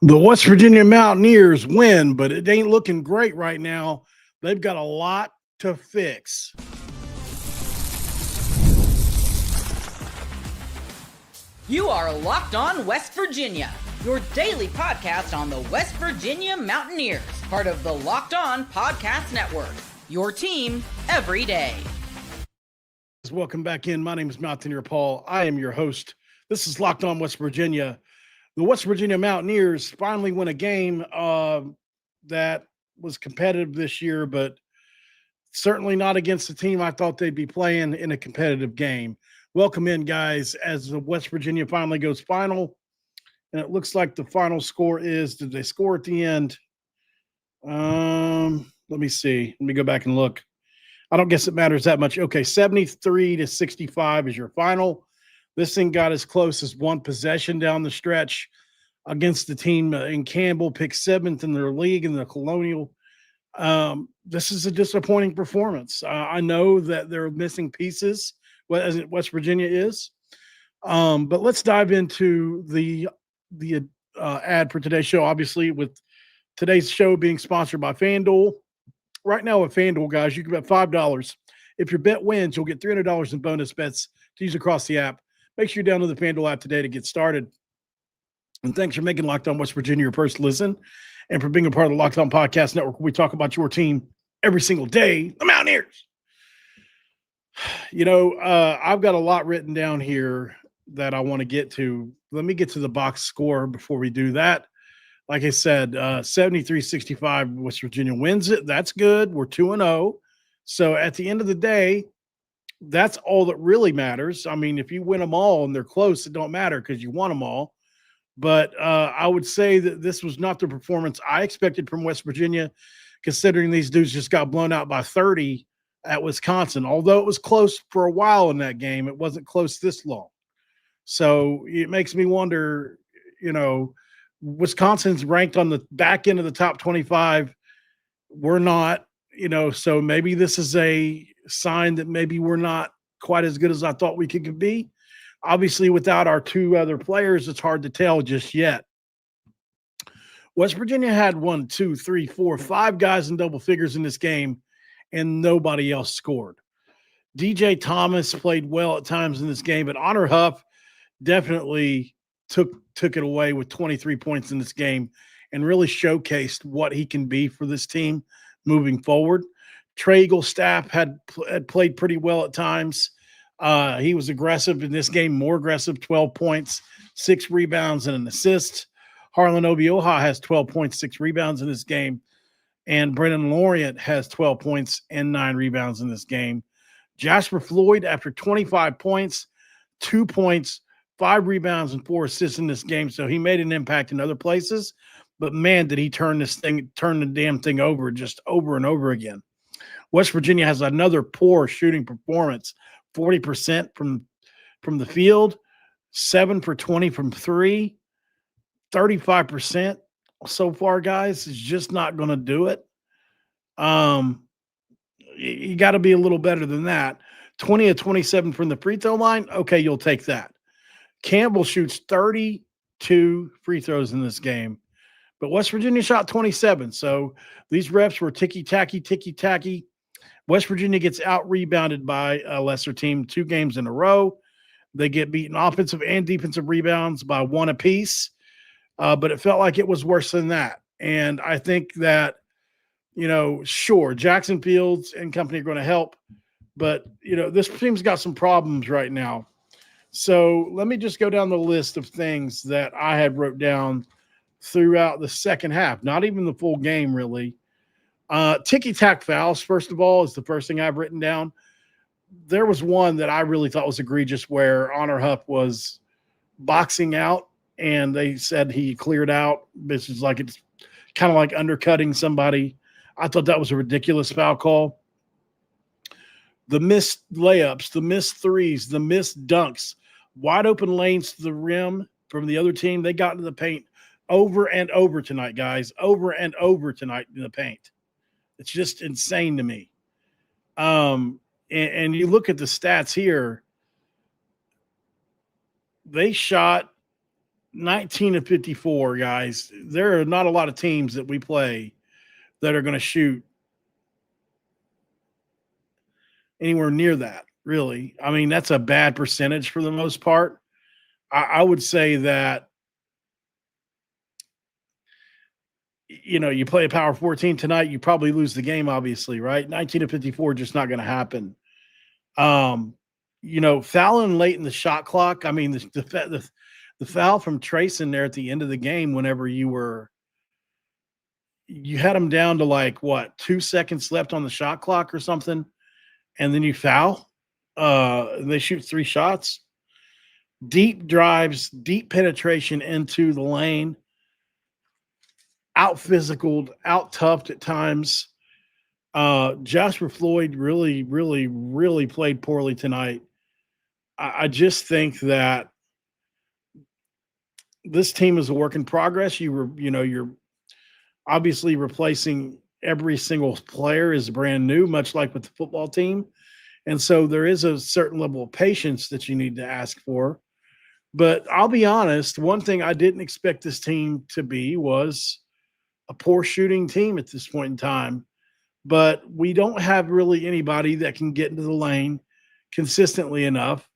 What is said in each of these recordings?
The West Virginia Mountaineers win, but it ain't looking great right now. They've got a lot to fix. You are Locked On West Virginia, your daily podcast on the West Virginia Mountaineers, part of the Locked On Podcast Network, your team every day. Welcome back in. My name is Mountaineer Paul. I am your host. This is Locked On West Virginia. The West Virginia Mountaineers finally win a game that was competitive this year, but certainly not against the team I thought they'd be playing in a competitive game. Welcome in, guys, as the West Virginia finally goes final. And it looks like the final score is, did they score at the end? Let me see. Let me go back and look. I don't guess it matters that much. Okay, 73-65 is your final. This thing got as close as one possession down the stretch against the team in Campbell, picked seventh in their league in the Colonial. This is a disappointing performance. I know that they're missing pieces, as West Virginia is. But let's dive into the ad for today's show, obviously, with today's show being sponsored by FanDuel. Right now with FanDuel, guys, you can bet $5. If your bet wins, you'll get $300 in bonus bets to use across the app. Make sure you download the FanDuel app today to get started. And thanks for making Locked On West Virginia your first listen and for being a part of the Locked On Podcast Network. We talk about your team every single day, the Mountaineers. You know, I've got a lot written down here that I want to get to. Let me get to the box score before we do that. Like I said, 73-65, West Virginia wins it. That's good. We're 2-0. So at the end of the day, that's all that really matters. I mean, if you win them all and they're close, it don't matter because you won them all. But I would say that this was not the performance I expected from West Virginia, considering these dudes just got blown out by 30 at Wisconsin. Although it was close for a while in that game, it wasn't close this long. So it makes me wonder, you know, Wisconsin's ranked on the back end of the top 25. We're not, you know, so maybe this is a sign that maybe we're not quite as good as I thought we could be. Obviously, without our two other players, it's hard to tell just yet. West Virginia had 5 guys in double figures in this game, and nobody else scored. DJ Thomas played well at times in this game, but Honor Huff definitely took it away with 23 points in this game and really showcased what he can be for this team moving forward. Trey Eaglestaff had played pretty well at times. He was aggressive in this game, more aggressive, 12 points, 6 rebounds, and an assist. Harlan Obioha has 12 points, 6 rebounds in this game. And Brennan Lorient has 12 points and 9 rebounds in this game. Jasper Floyd, after 25 points, 2 points, 5 rebounds, and 4 assists in this game. So he made an impact in other places. But, man, did he turn the damn thing over just over and over again. West Virginia has another poor shooting performance, 40% from the field, 7 for 20 from 3, 35% so far, guys. Is just not going to do it. You got to be a little better than that. 20 of 27 from the free throw line. Okay, you'll take that. Campbell shoots 32 free throws in this game, but West Virginia shot 27. So these refs were ticky-tacky. West Virginia gets out-rebounded by a lesser team 2 games in a row. They get beaten offensive and defensive rebounds by 1 apiece, but it felt like it was worse than that. And I think that, you know, sure, Jackson Fields and company are going to help, but, you know, this team's got some problems right now. So let me just go down the list of things that I had wrote down throughout the second half, not even the full game, really. Ticky-tack fouls, first of all, is the first thing I've written down. There was one that I really thought was egregious where Honor Huff was boxing out, and they said he cleared out. This is like it's kind of like undercutting somebody. I thought that was a ridiculous foul call. The missed layups, the missed threes, the missed dunks, wide open lanes to the rim from the other team. They got into the paint over and over tonight, guys, over and over tonight in the paint. It's just insane to me. And you look at the stats here, they shot 19-54, guys. There are not a lot of teams that we play that are going to shoot anywhere near that, really. I mean, that's a bad percentage for the most part. I would say that, you play a power 14 tonight, you probably lose the game, obviously, right? 19-54, just not going to happen. Fouling late in the shot clock. I mean, the foul from Trayson there at the end of the game, whenever you had them down to 2 seconds left on the shot clock or something, and then you foul. And they shoot 3 shots. Deep drives, deep penetration into the lane. Out physicaled, out toughed at times. Jasper Floyd really, really, really played poorly tonight. I just think that this team is a work in progress. You're obviously replacing every single player is brand new, much like with the football team. And so there is a certain level of patience that you need to ask for. But I'll be honest, one thing I didn't expect this team to be was a poor shooting team at this point in time. But we don't have really anybody that can get into the lane consistently enough.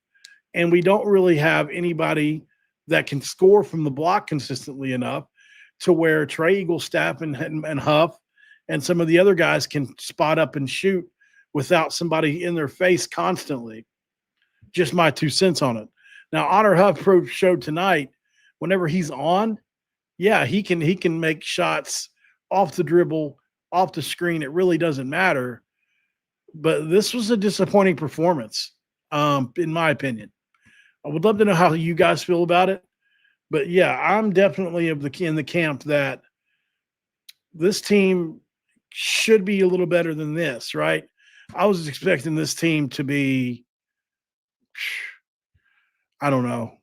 And we don't really have anybody that can score from the block consistently enough to where Trey Eaglestaff and Huff and some of the other guys can spot up and shoot without somebody in their face constantly. Just my 2 cents on it. Now, Honor Huff showed tonight, whenever he's on, yeah, he can make shots off the dribble, off the screen. It really doesn't matter. But this was a disappointing performance, in my opinion. I would love to know how you guys feel about it. But, yeah, I'm definitely in the camp that this team should be a little better than this, right? I was expecting this team to be, I don't know,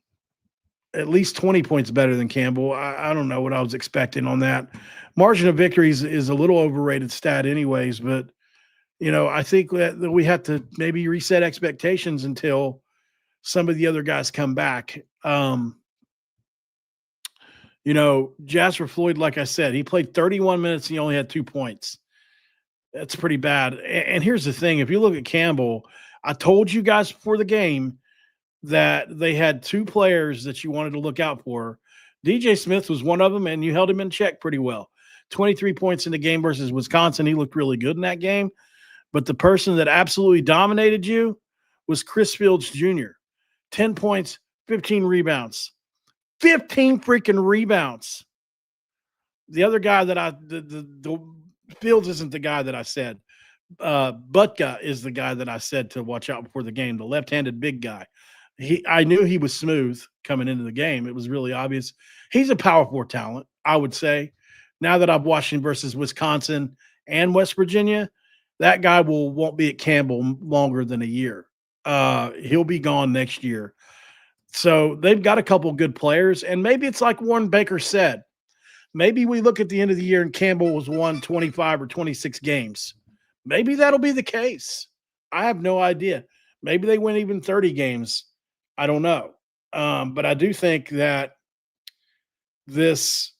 at least 20 points better than Campbell. I don't know what I was expecting on that. Margin of victories is a little overrated stat anyways, but, I think that we have to maybe reset expectations until some of the other guys come back. Jasper Floyd, like I said, he played 31 minutes and he only had 2 points. That's pretty bad. And here's the thing. If you look at Campbell, I told you guys before the game that they had 2 players that you wanted to look out for. DJ Smith was one of them, and you held him in check pretty well. 23 points in the game versus Wisconsin. He looked really good in that game. But the person that absolutely dominated you was Chris Fields Jr. 10 points, 15 rebounds. 15 freaking rebounds. The other guy that the Fields isn't the guy that I said. Butka is the guy that I said to watch out before the game, the left-handed big guy. I knew he was smooth coming into the game. It was really obvious. He's a power forward talent, I would say. Now that I've watched him versus Wisconsin and West Virginia, that guy won't be at Campbell longer than a year. He'll be gone next year. So they've got a couple good players, and maybe it's like Warren Baker said. Maybe we look at the end of the year and Campbell was won 25 or 26 games. Maybe that'll be the case. I have no idea. Maybe they win even 30 games. I don't know. But I do think that this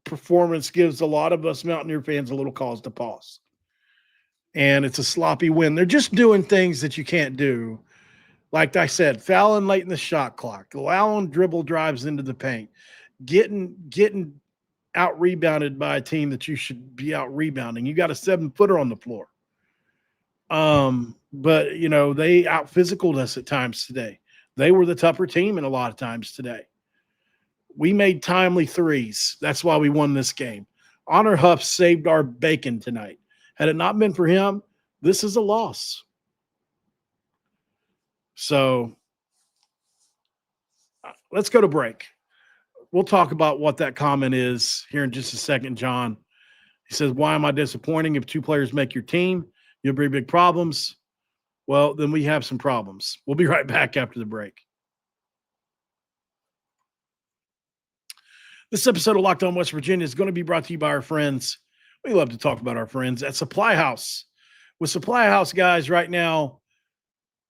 performance gives a lot of us Mountaineer fans a little cause to pause. And it's a sloppy win. They're just doing things that you can't do. Like I said, fouling late in the shot clock, allowing dribble drives into the paint, getting out rebounded by a team that you should be out rebounding. You got a 7-footer on the floor. But they out physicaled us at times today. They were the tougher team in a lot of times today. We made timely threes. That's why we won this game. Honor Huff saved our bacon tonight. Had it not been for him, this is a loss. So let's go to break. We'll talk about what that comment is here in just a second, John. He says, why am I disappointing? If 2 players make your team, you'll be big problems. Well, then we have some problems. We'll be right back after the break. This episode of Locked On West Virginia is going to be brought to you by our friends. We love to talk about our friends at Supply House. With Supply House, guys, right now,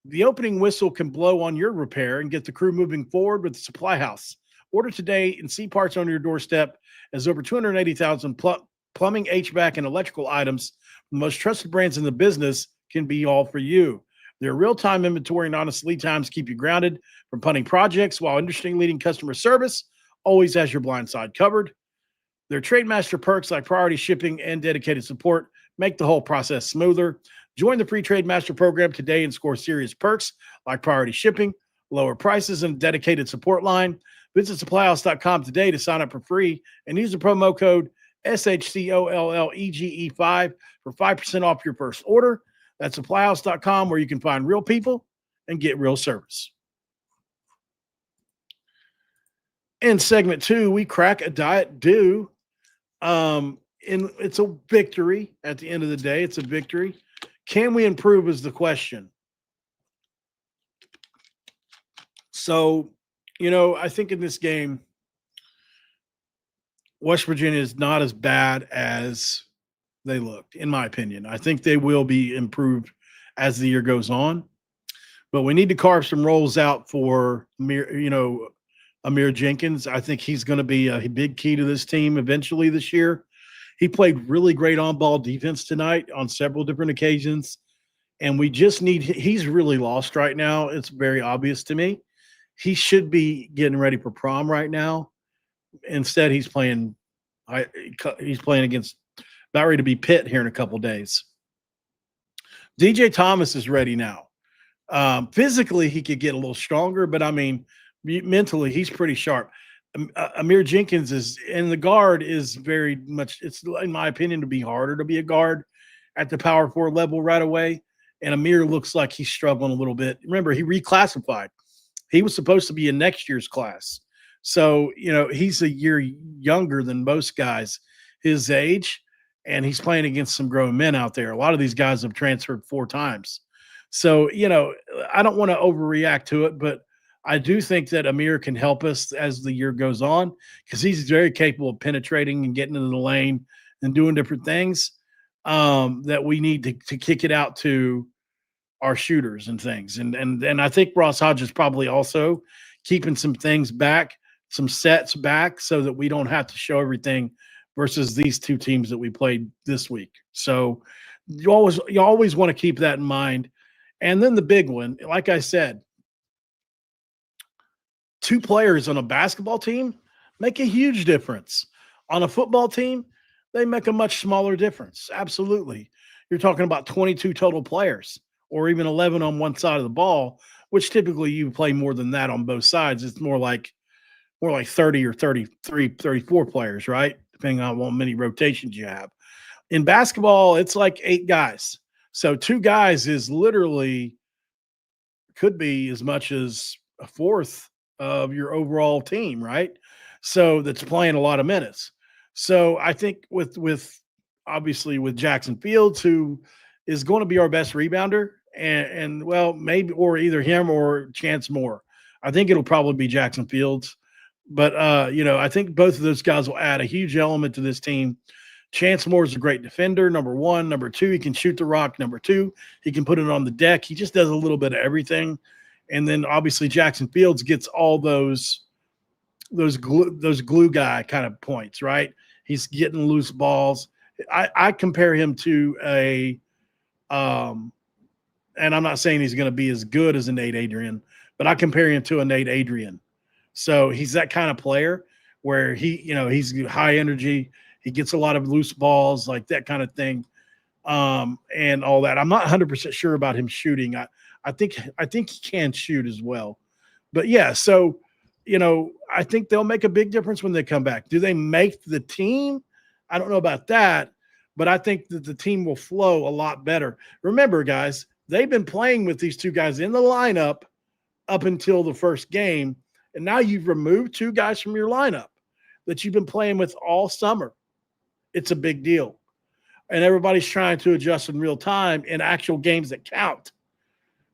the opening whistle can blow on your repair and get the crew moving forward with the Supply House. Order today and see parts on your doorstep as over 280,000 plumbing, HVAC, and electrical items from the most trusted brands in the business can be all for you. Their real-time inventory and honest lead times keep you grounded from punting projects, while industry-leading customer service always has your blind side covered. Their Trademaster perks like priority shipping and dedicated support make the whole process smoother. Join the free Trademaster program today and score serious perks like priority shipping, lower prices, and a dedicated support line. Visit supplyhouse.com today to sign up for free and use the promo code SHCOLLEGE5 for 5% off your first order. That's supplyhouse.com, where you can find real people and get real service. In segment 2, we crack a diet do. And it's a victory at the end of the day. It's a victory. Can we improve is the question. So, I think in this game, West Virginia is not as bad as they looked, in my opinion. I think they will be improved as the year goes on. But we need to carve some roles out for Amir Jenkins. I think he's going to be a big key to this team eventually this year. He played really great on-ball defense tonight on several different occasions. And we just he's really lost right now. It's very obvious to me. He should be getting ready for prom right now. Instead, he's playing against about ready to be Pitt here in a couple days. DJ Thomas is ready now. Physically, he could get a little stronger, but mentally, he's pretty sharp. Amir Jenkins is in the guard is very much, it's in my opinion, to be harder to be a guard at the power forward level right away. And Amir looks like he's struggling a little bit. Remember, he reclassified. He was supposed to be in next year's class. So, he's a year younger than most guys his age, and he's playing against some grown men out there. A lot of these guys have transferred 4 times. So, I don't want to overreact to it, but I do think that Amir can help us as the year goes on, because he's very capable of penetrating and getting into the lane and doing different things that we need to kick it out to our shooters and things. And I think Ross Hodge is probably also keeping some things back, some sets back, so that we don't have to show everything versus these 2 teams that we played this week. So you always want to keep that in mind. And then the big one, like I said, 2 players on a basketball team make a huge difference. On a football team, they make a much smaller difference. Absolutely. You're talking about 22 total players, or even 11 on one side of the ball, which typically you play more than that on both sides. It's more like 30 or 33, 34 players, right? Depending on how many rotations you have. In basketball, it's like 8 guys. So 2 guys is literally could be as much as a fourth of your overall team, right? So that's playing a lot of minutes. So I think with obviously with Jackson Fields, who is going to be our best rebounder, and well, maybe, or either him or Chance Moore. I think it'll probably be Jackson Fields. But, I think both of those guys will add a huge element to this team. Chance Moore is a great defender, number 1. Number 2, he can shoot the rock. Number 2, he can put it on the deck. He just does a little bit of everything. And then, obviously, Jackson Fields gets all those glue guy kind of points, right? He's getting loose balls. I compare him to and I'm not saying he's going to be as good as a Nate Adrian, but I compare him to a Nate Adrian. So he's that kind of player where he's high energy. He gets a lot of loose balls, like that kind of thing, and all that. I'm not 100% sure about him shooting. I think he can shoot as well. But, yeah, so, I think they'll make a big difference when they come back. Do they make the team? I don't know about that, but I think that the team will flow a lot better. Remember, guys, they've been playing with these 2 guys in the lineup up until the first game. And now you've removed 2 guys from your lineup that you've been playing with all summer. It's a big deal. And everybody's trying to adjust in real time in actual games that count.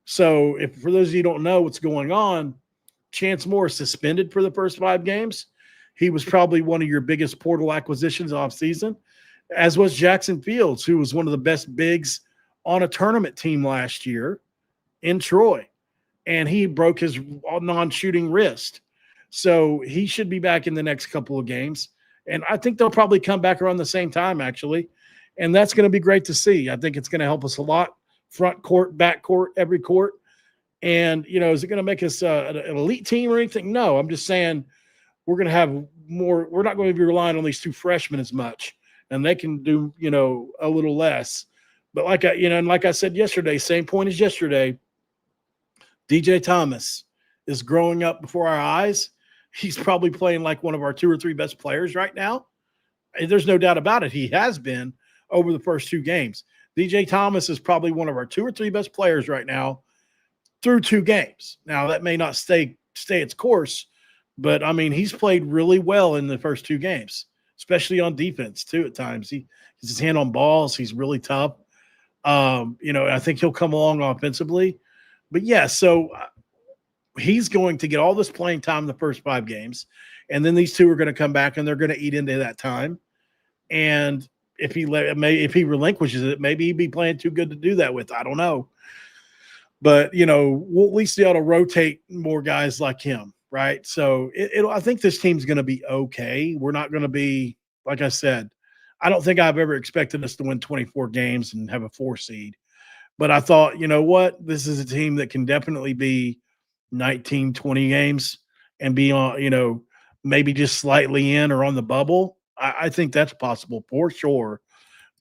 So for those of you who don't know what's going on, Chance Moore is suspended for the first 5 games. He was probably one of your biggest portal acquisitions off season, as was Jackson Fields, who was one of the best bigs on a tournament team last year in Troy. And he broke his non-shooting wrist. So he should be back in the next couple of games. And I think they'll probably come back around the same time, actually. And that's going to be great to see. I think it's going to help us a lot. Front court, back court, every court. And, is it going to make us an elite team or anything? No, I'm just saying we're going to have more. We're not going to be relying on these two freshmen as much. And they can do, a little less. But like I said yesterday, same point as yesterday, DJ Thomas is growing up before our eyes. He's probably playing like one of our 2 or 3 best players right now. And there's no doubt about it. He has been over the first 2 games. DJ Thomas is probably one of our 2 or 3 best players right now through 2 games. Now, that may not stay its course, but, he's played really well in the first 2 games, especially on defense, too, at times. He's his hand on balls. He's really tough. I think he'll come along offensively. But, yeah, so he's going to get all this playing time in the first 5 games, and then these 2 are going to come back, and they're going to eat into that time. And if he relinquishes it, maybe he'd be playing too good to do that with. I don't know. But, we'll at least be able to rotate more guys like him, right? So I think this team's going to be okay. We're not going to be, like I said, I don't think I've ever expected us to win 24 games and have a 4 seed. But I thought, you know what? This is a team that can definitely be 19, 20 games and be on, maybe just slightly in or on the bubble. I think that's possible for sure.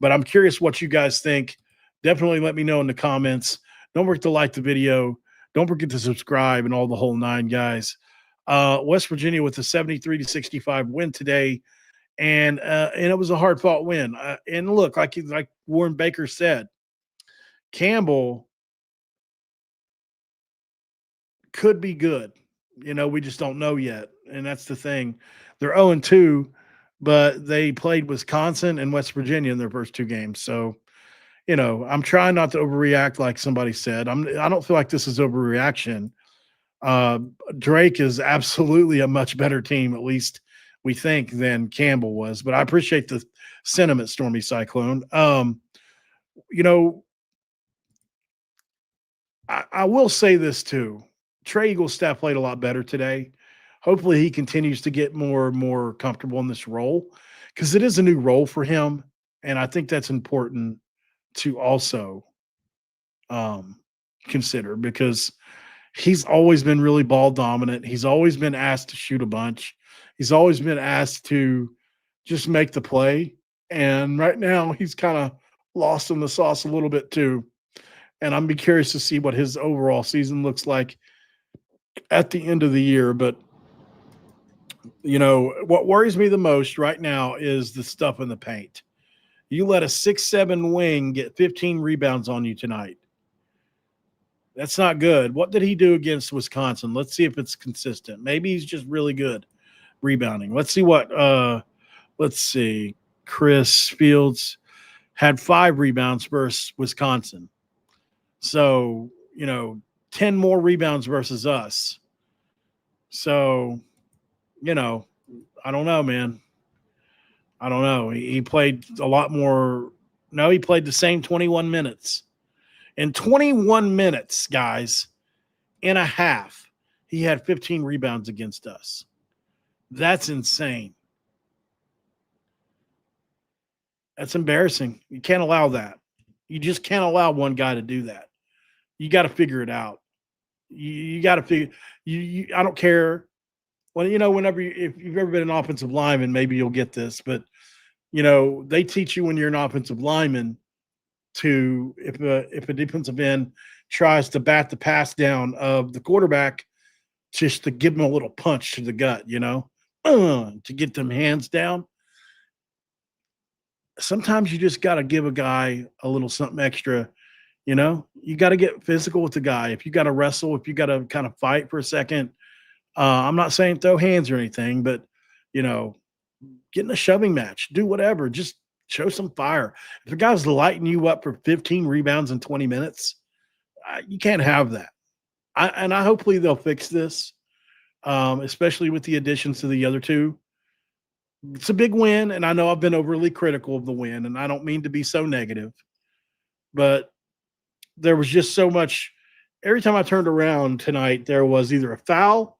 But I'm curious what you guys think. Definitely let me know in the comments. Don't forget to like the video. Don't forget to subscribe and all the whole 9, guys. West Virginia with a 73-65 win today. And it was a hard-fought win. And look, like Warren Baker said, Campbell could be good. We just don't know yet. And that's the thing. They're 0-2, but they played Wisconsin and West Virginia in their first 2 games. So, I'm trying not to overreact like somebody said. I don't feel like this is overreaction. Drake is absolutely a much better team, at least we think, than Campbell was. But I appreciate the sentiment, Stormy Cyclone. I will say this too. Trey Eagles staff played a lot better today. Hopefully he continues to get more and more comfortable in this role because it is a new role for him. And I think that's important to also consider because he's always been really ball dominant. He's always been asked to shoot a bunch. He's always been asked to just make the play. And right now he's kind of lost in the sauce a little bit too. And I'm be curious to see what his overall season looks like at the end of the year. But, what worries me the most right now is the stuff in the paint. You let a 6'7" wing get 15 rebounds on you tonight. That's not good. What did he do against Wisconsin? Let's see if it's consistent. Maybe he's just really good rebounding. Let's see. Chris Fields had 5 rebounds versus Wisconsin. So, 10 more rebounds versus us. So, I don't know, man. I don't know. He played a lot more. No, he played the same 21 minutes. In 21 minutes, guys, in a half, he had 15 rebounds against us. That's insane. That's embarrassing. You can't allow that. You just can't allow one guy to do that. You got to figure it out. You got to figure. I don't care. Well, whenever if you've ever been an offensive lineman, maybe you'll get this. But they teach you when you're an offensive lineman to if a defensive end tries to bat the pass down of the quarterback, just to give him a little punch to the gut, to get them hands down. Sometimes you just got to give a guy a little something extra. You got to get physical with the guy. If you got to wrestle, if you got to kind of fight for a second, I'm not saying throw hands or anything, but, get in a shoving match, do whatever, just show some fire. If a guy's lighting you up for 15 rebounds in 20 minutes, you can't have that. I hopefully they'll fix this, especially with the additions to the other 2. It's a big win, and I know I've been overly critical of the win, and I don't mean to be so negative, but there was just so much. Every time I turned around tonight, there was either a foul,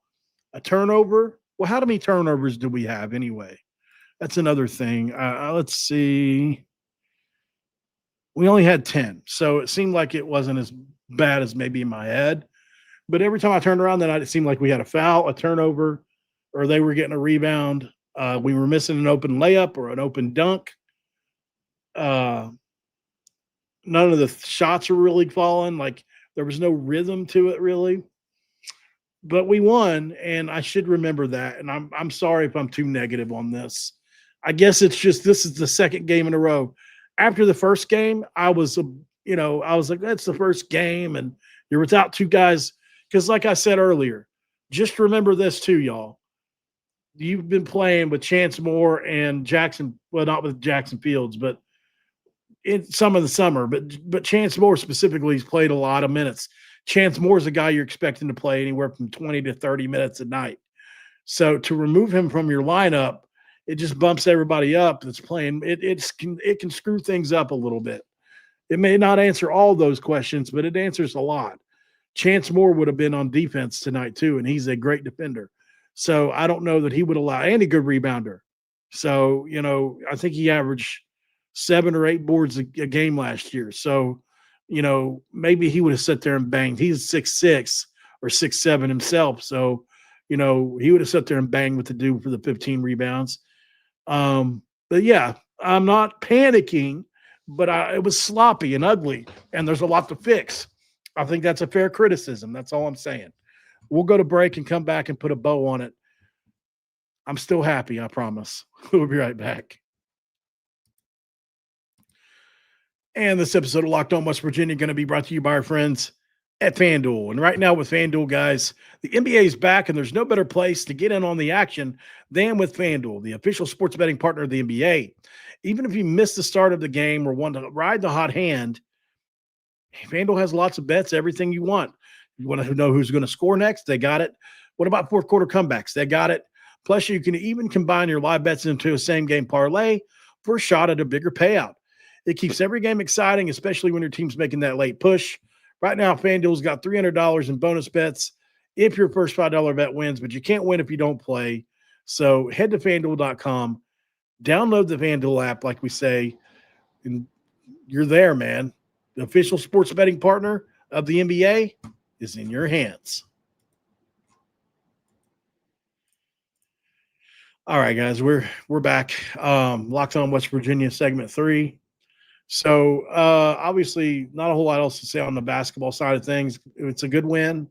a turnover, Well, how many turnovers do we have anyway? That's another thing. Let's see. We only had 10, so it seemed like it wasn't as bad as maybe in my head. But every time I turned around that night, it seemed like we had a foul, a turnover, or they were getting a rebound. We were missing an open layup or an open dunk. None of the shots were really falling. Like there was no rhythm to it really. But we won, and I should remember that. And I'm sorry if I'm too negative on this. I guess it's just this is the second game in a row. After the first game, I was like, that's the first game, and you're without two guys. Because, like I said earlier, just remember this too, y'all. You've been playing with Chance Moore and Jackson. Well, not with Jackson Fields, but in some of the summer. But Chance Moore specifically has played a lot of minutes. Chance Moore is a guy you're expecting to play anywhere from 20 to 30 minutes a night. So to remove him from your lineup, it just bumps everybody up that's playing. It can screw things up a little bit. It may not answer all those questions, but it answers a lot. Chance Moore would have been on defense tonight too, and he's a great defender. So I don't know that he would allow any good rebounder. So, I think he averaged 7 or 8 boards a game last year. So, maybe he would have sat there and banged. He's 6'6" or 6'7" himself. So, he would have sat there and banged with the dude for the 15 rebounds. But yeah, I'm not panicking, but it was sloppy and ugly, and there's a lot to fix. I think that's a fair criticism. That's all I'm saying. We'll go to break and come back and put a bow on it. I'm still happy, I promise. We'll be right back. And this episode of Locked On West Virginia going to be brought to you by our friends at FanDuel. And right now with FanDuel, guys, the NBA is back, and there's no better place to get in on the action than with FanDuel, the official sports betting partner of the NBA. Even if you miss the start of the game or want to ride the hot hand, FanDuel has lots of bets, everything you want. You want to know who's going to score next? They got it. What about fourth quarter comebacks? They got it. Plus, you can even combine your live bets into a same-game parlay for a shot at a bigger payout. It keeps every game exciting, especially when your team's making that late push. Right now, FanDuel's got $300 in bonus bets if your first $5 bet wins, but you can't win if you don't play. So head to FanDuel.com, download the FanDuel app, like we say, and you're there, man. The official sports betting partner of the NBA is in your hands. All right, guys, we're back. Locked On West Virginia, segment 3. So obviously not a whole lot else to say on the basketball side of things. It's a good win.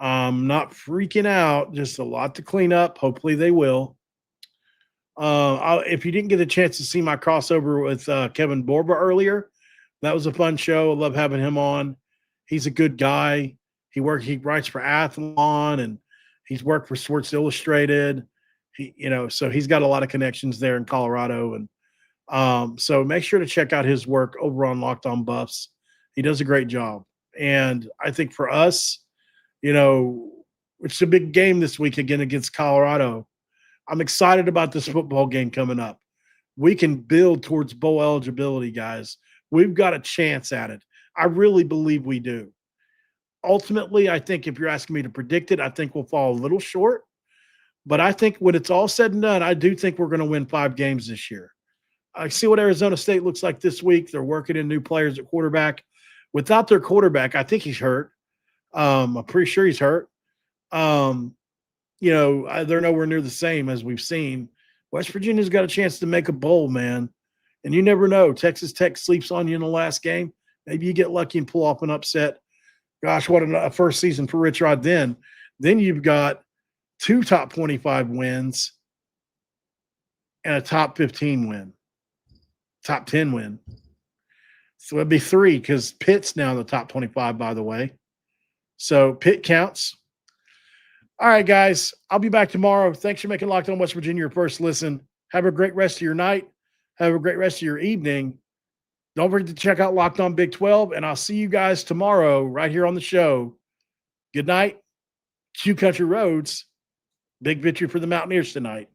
Not freaking out, just a lot to clean up. Hopefully they will. If you didn't get a chance to see my crossover with Kevin Borba earlier, that was a fun show. I love having him on. He's a good guy. He writes for Athlon, and he's worked for Sports Illustrated. So he's got a lot of connections there in Colorado, and so make sure to check out his work over on Locked On Buffs. He does a great job. And I think for us, it's a big game this week again against Colorado. I'm excited about this football game coming up. We can build towards bowl eligibility, guys. We've got a chance at it. I really believe we do. Ultimately, I think if you're asking me to predict it, I think we'll fall a little short. But I think when it's all said and done, I do think we're going to win 5 games this year. I see what Arizona State looks like this week. They're working in new players at quarterback. Without their quarterback, I think he's hurt. I'm pretty sure he's hurt. They're nowhere near the same as we've seen. West Virginia's got a chance to make a bowl, man. And you never know. Texas Tech sleeps on you in the last game. Maybe you get lucky and pull off an upset. Gosh, what a first season for Rich Rod then. Then you've got 2 top 25 wins and a top 15 win. Top 10 win. So it'd be 3 because Pitt's now in the top 25, by the way. So Pitt counts. All right, guys. I'll be back tomorrow. Thanks for making Locked On West Virginia your first listen. Have a great rest of your night. Have a great rest of your evening. Don't forget to check out Locked On Big 12, and I'll see you guys tomorrow right here on the show. Good night. Q Country Roads. Big victory for the Mountaineers tonight.